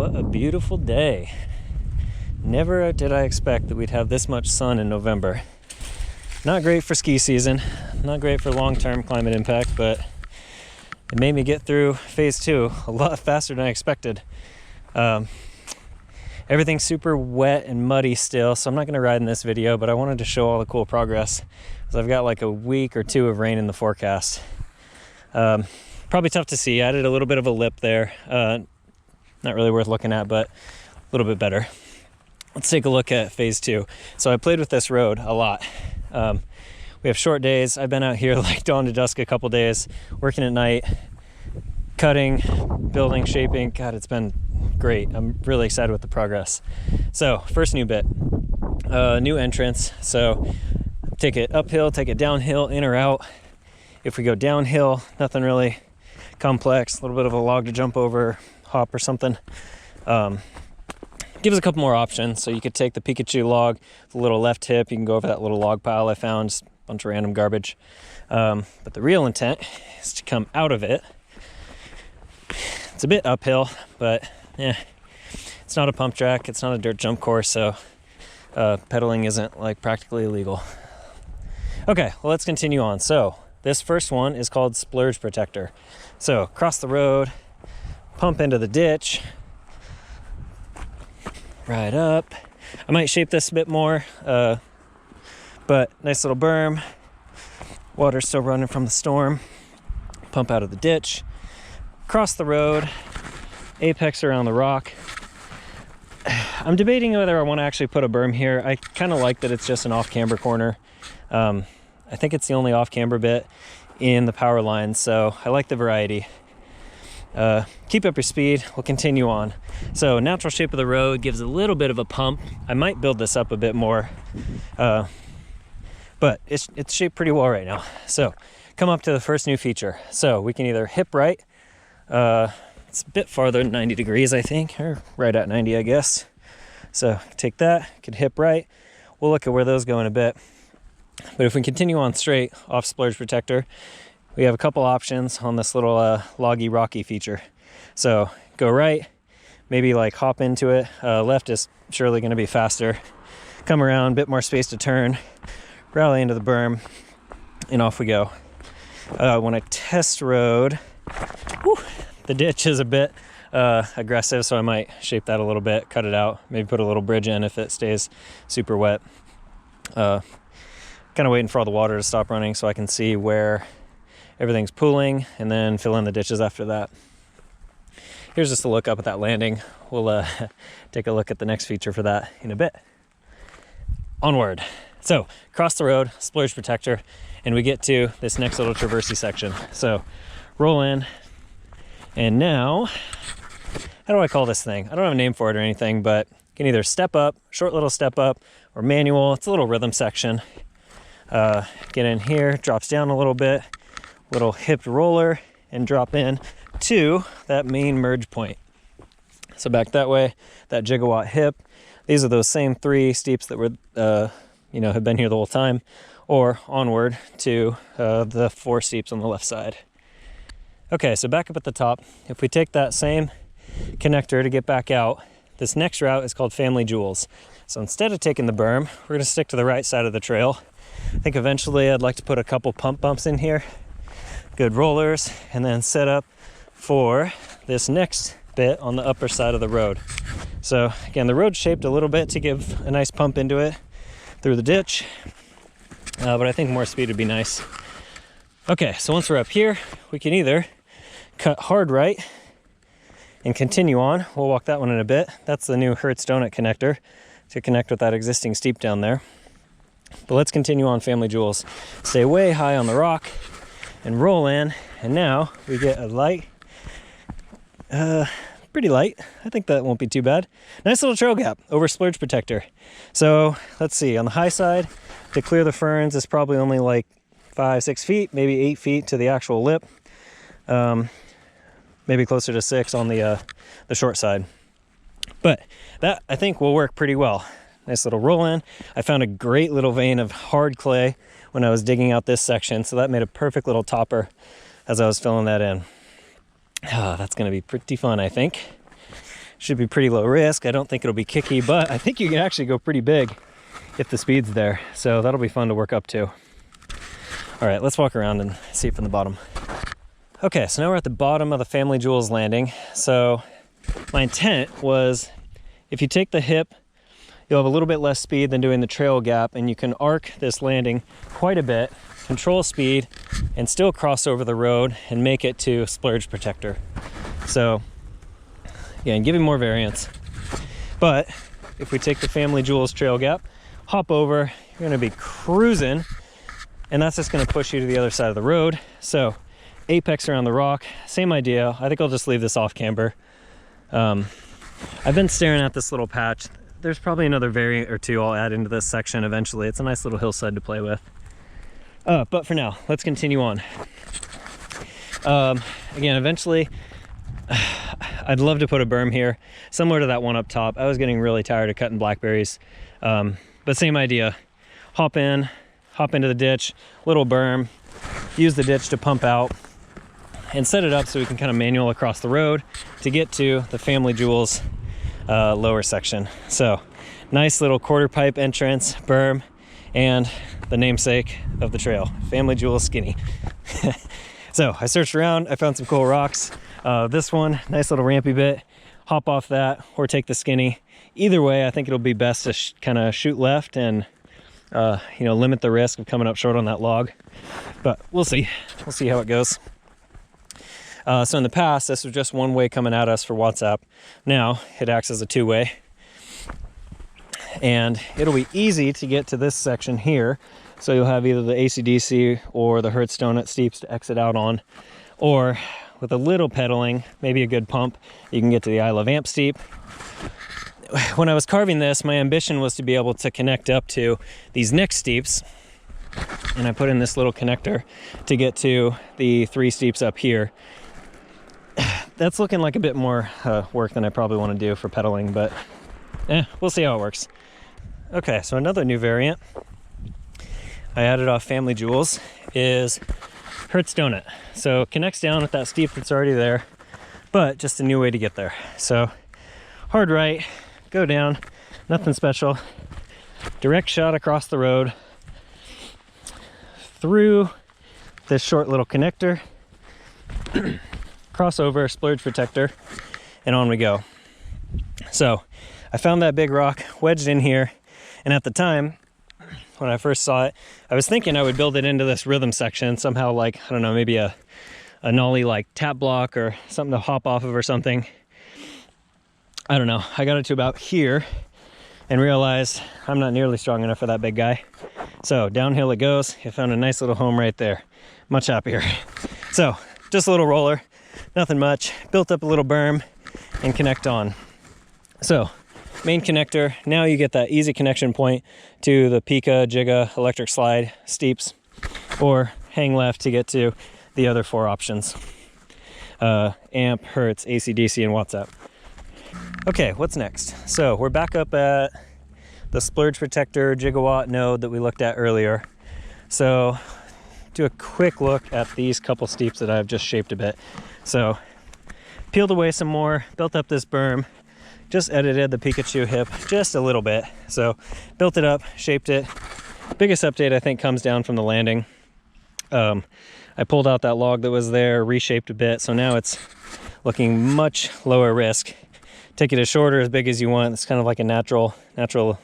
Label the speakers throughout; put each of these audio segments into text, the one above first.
Speaker 1: What a beautiful day. Never did I expect that we'd have this much sun in November. Not great for ski season, not great for long-term climate impact, but it made me get through phase 2 a lot faster than I expected. Everything's super wet and muddy still, so I'm not going to ride in this video, but I wanted to show all the cool progress because I've got like a week or two of rain in the forecast. Probably tough to see. I added a little bit of a lip there. Not really worth looking at, but a little bit better. Let's take a look at phase 2. So I played with this road a lot. We have short days. I've been out here like dawn to dusk a couple days, working at night, cutting, building, shaping. God, it's been great. I'm really excited with the progress. So first new bit, new entrance. So take it uphill, take it downhill, in or out. If we go downhill, nothing really complex, a little bit of a log to jump over, hop or something. Gives a couple more options. So you could take the Pikachu log, the little left hip, you can go over that little log pile I found, just a bunch of random garbage. But the real intent is to come out of it. It's a bit uphill, but yeah, it's not a pump track, it's not a dirt jump course, so pedaling isn't like practically illegal. Okay, well, let's continue on. So this first one is called Splurge Protector. So cross the road, pump into the ditch, right up. I might shape this a bit more, but nice little berm. Water's still running from the storm. Pump out of the ditch, cross the road, apex around the rock. I'm debating whether I want to actually put a berm here. I kind of like that it's just an off-camber corner. I think it's the only off-camber bit in the power line, so I like the variety. Keep up your speed. We'll continue on. So natural shape of the road gives a little bit of a pump. I might build this up a bit more, but it's shaped pretty well right now. So come up to the first new feature. So we can either hip right. It's a bit farther than 90 degrees, I think, or right at 90, I guess. So take that, could hip right. We'll look at where those go in a bit. But if we continue on straight off Splurge Protector, we have a couple options on this little loggy rocky feature. So go right, maybe like hop into it. Left is surely going to be faster. Come around, bit more space to turn, rally into the berm, and off we go. When I test road, the ditch is a bit aggressive, so I might shape that a little bit, cut it out, maybe put a little bridge in if it stays super wet. Kind of waiting for all the water to stop running so I can see where everything's pooling and then fill in the ditches after that. Here's just a look up at that landing. We'll take a look at the next feature for that in a bit. Onward. So cross the road, Splurge Protector, and we get to this next little traversey section. So roll in, and now, how do I call this thing? I don't have a name for it or anything, but you can either step up, short little step up, or manual. It's a little rhythm section. Get in here, drops down a little bit, little hipped roller, and drop in to that main merge point. So back that way, that Jigawatt hip. These are those same 3 steeps that were, have been here the whole time, or onward to the 4 steeps on the left side. Okay, so back up at the top, if we take that same connector to get back out, this next route is called Family Joules. So instead of taking the berm, we're going to stick to the right side of the trail. I think eventually I'd like to put a couple pump bumps in here, good rollers, and then set up for this next bit on the upper side of the road. So again, the road's shaped a little bit to give a nice pump into it through the ditch, but I think more speed would be nice. Okay, so once we're up here, we can either cut hard right and continue on. We'll walk that one in a bit. That's the new Hertz Donut connector to connect with that existing steep down there. But let's continue on Family Joules. Stay way high on the rock and roll in, and now we get a light, pretty light. I think that won't be too bad. Nice little trail gap over Splurge Protector. So let's see, on the high side, to clear the ferns is probably only like 5-6 feet, maybe 8 feet to the actual lip. Maybe closer to 6 on the short side. But that, I think, will work pretty well. Nice little roll in. I found a great little vein of hard clay when I was digging out this section, so that made a perfect little topper as I was filling that in. That's going to be pretty fun, I think. Should be pretty low risk. I don't think it'll be kicky, but I think you can actually go pretty big if the speed's there. So that'll be fun to work up to. All right, let's walk around and see it from the bottom. Okay, so now we're at the bottom of the family Joules landing. So my intent was, if you take the hip, you'll have a little bit less speed than doing the trail gap, and you can arc this landing quite a bit, control speed, and still cross over the road and make it to Splurge Protector. So again, giving more variance. But if we take the family Joules trail gap, hop over, you're gonna be cruising, and that's just gonna push you to the other side of the road. So apex around the rock, same idea. I think I'll just leave this off camber. I've been staring at this little patch. There's probably another variant or two I'll add into this section eventually. It's a nice little hillside to play with. But for now, let's continue on. Again, eventually, I'd love to put a berm here, similar to that one up top. I was getting really tired of cutting blackberries. But same idea. Hop into the ditch, little berm, use the ditch to pump out, and set it up so we can kind of manual across the road to get to the family Joules lower section. So nice little quarter pipe entrance, berm, and the namesake of the trail, family Joules skinny. So I searched around, I found some cool rocks. This one, nice little rampy bit, hop off that or take the skinny. Either way, I think it'll be best to kind of shoot left and limit the risk of coming up short on that log. But we'll see how it goes. So in the past, this was just one way coming at us for WhatsApp. Now it acts as a two-way, and it'll be easy to get to this section here. So you'll have either the AC/DC or the Hertz Donut steeps to exit out on, or with a little pedaling, maybe a good pump, you can get to the I Love Amp steep. When I was carving this, my ambition was to be able to connect up to these next steeps, and I put in this little connector to get to the 3 steeps up here. That's looking like a bit more work than I probably want to do for pedaling, but we'll see how it works. Okay, so another new variant I added off family Joules is Hertz Donut. So it connects down with that steep that's already there, but just a new way to get there. So hard right, go down, nothing special, direct shot across the road through this short little connector, cross over, Splurge Protector, and on we go. So I found that big rock wedged in here, and at the time when I first saw it, I was thinking I would build it into this rhythm section somehow, like, I don't know, maybe a nollie like tap block or something to hop off of or something. I don't know. I got it to about here and realized I'm not nearly strong enough for that big guy. So downhill it goes. I found a nice little home right there. Much happier. So just a little roller, nothing much. Built up a little berm and connect on. So main connector, now you get that easy connection point to the Pika, Jiga, electric slide steeps, or hang left to get to the other 4 options. Amp, Hertz, AC/DC, and WhatsApp. Okay, what's next? So we're back up at the Splurge Protector Jigawatt node that we looked at earlier. So do a quick look at these couple steeps that I've just shaped a bit. So peeled away some more, built up this berm, just edited the Pikachu hip just a little bit. So built it up, shaped it. Biggest update I think comes down from the landing. I pulled out that log that was there, reshaped a bit, so now it's looking much lower risk. Take it as short or as big as you want. It's kind of like a natural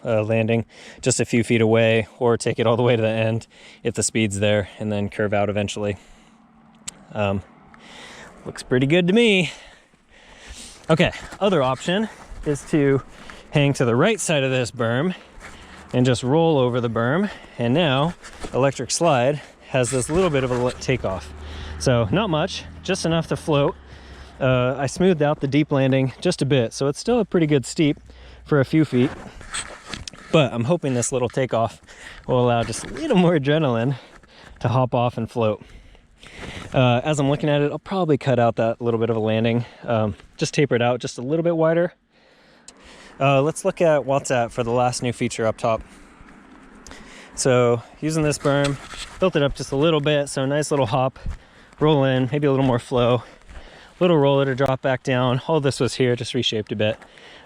Speaker 1: landing, just a few feet away, or take it all the way to the end if the speed's there, and then curve out eventually. Looks pretty good to me. Okay, other option is to hang to the right side of this berm and just roll over the berm, and now electric slide has this little bit of a takeoff. So not much, just enough to float. I smoothed out the deep landing just a bit, so it's still a pretty good steep for a few feet, but I'm hoping this little takeoff will allow just a little more adrenaline to hop off and float. As I'm looking at it, I'll probably cut out that little bit of a landing, just taper it out just a little bit wider. Let's look at WhatsApp for the last new feature up top. So using this berm, built it up just a little bit, so nice little hop, roll in, maybe a little more flow, a little roller to drop back down. All this was here, just reshaped a bit.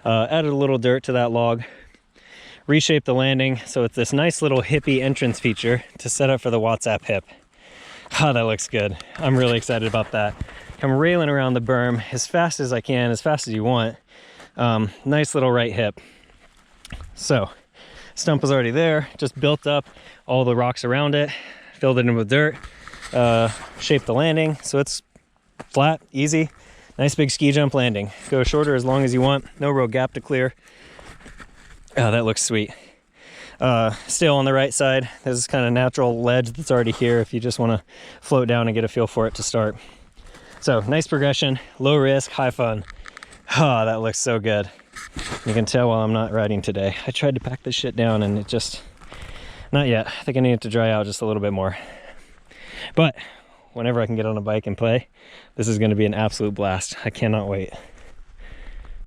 Speaker 1: Added a little dirt to that log, reshaped the landing. So it's this nice little hippie entrance feature to set up for the WhatsApp hip. Oh, that looks good. I'm really excited about that. Come railing around the berm as fast as I can, as fast as you want. Nice little right hip. So stump was already there, just built up all the rocks around it, filled it in with dirt, shaped the landing so it's flat, easy, nice big ski jump landing. Go shorter as long as you want, no real gap to clear. Oh, that looks sweet. Still on the right side, there's this kind of natural ledge that's already here if you just want to float down and get a feel for it to start. So nice progression, low risk, high fun. Oh, that looks so good. You can tell while I'm not riding today. I tried to pack this shit down and it just, not yet. I think I need it to dry out just a little bit more. But whenever I can get on a bike and play, this is going to be an absolute blast. I cannot wait.